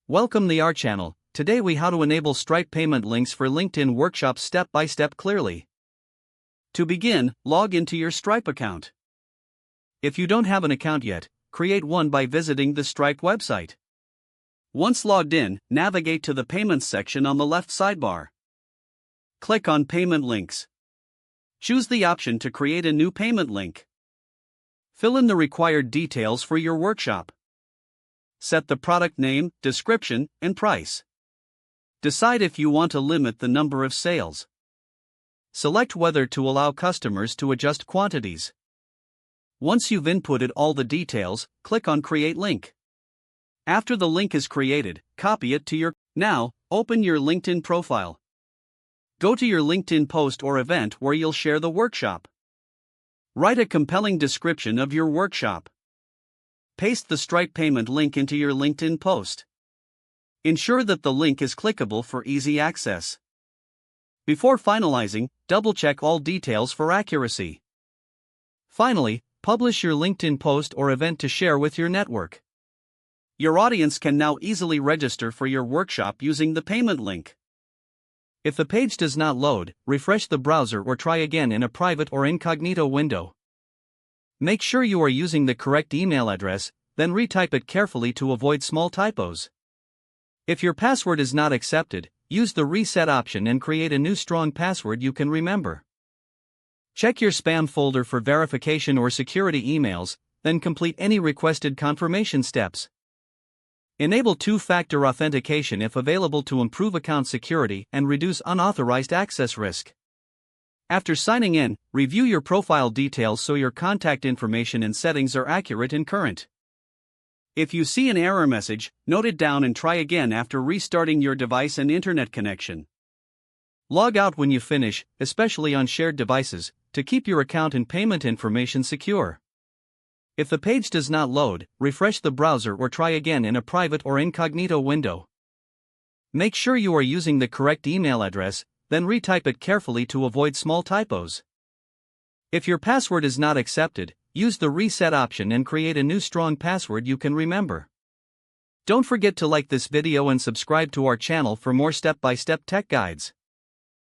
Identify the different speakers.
Speaker 1: Welcome to our channel. Today we how to enable Stripe payment links for LinkedIn workshops step by step clearly. To begin, log into your Stripe account. If you don't have an account yet, create one by visiting the Stripe website. Once logged in, navigate to the Payments section on the left sidebar. Click on Payment Links. Choose the option to create a new payment link. Fill in the required details for your workshop. Set the product name, description, and price. Decide if you want to limit the number of sales. Select whether to allow customers to adjust quantities. Once you've inputted all the details, click on Create Link. After the link is created, copy it to your. Now, open your LinkedIn profile. Go to your LinkedIn post or event where you'll share the workshop. Write a compelling description of your workshop. Paste the Stripe payment link into your LinkedIn post. Ensure that the link is clickable for easy access. Before finalizing, double-check all details for accuracy. Finally, publish your LinkedIn post or event to share with your network. Your audience can now easily register for your workshop using the payment link. If the page does not load, refresh the browser or try again in a private or incognito window. Make sure you are using the correct email address, then retype it carefully to avoid small typos. If your password is not accepted, use the reset option and create a new strong password you can remember. Check your spam folder for verification or security emails, then complete any requested confirmation steps. Enable two-factor authentication if available to improve account security and reduce unauthorized access risk. After signing in, review your profile details so your contact information and settings are accurate and current. If you see an error message, note it down and try again after restarting your device and internet connection. Log out when you finish, especially on shared devices, to keep your account and payment information secure. If the page does not load, refresh the browser or try again in a private or incognito window. Make sure you are using the correct email address, then retype it carefully to avoid small typos. If your password is not accepted, use the reset option and create a new strong password you can remember. Don't forget to like this video and subscribe to our channel for more step-by-step tech guides.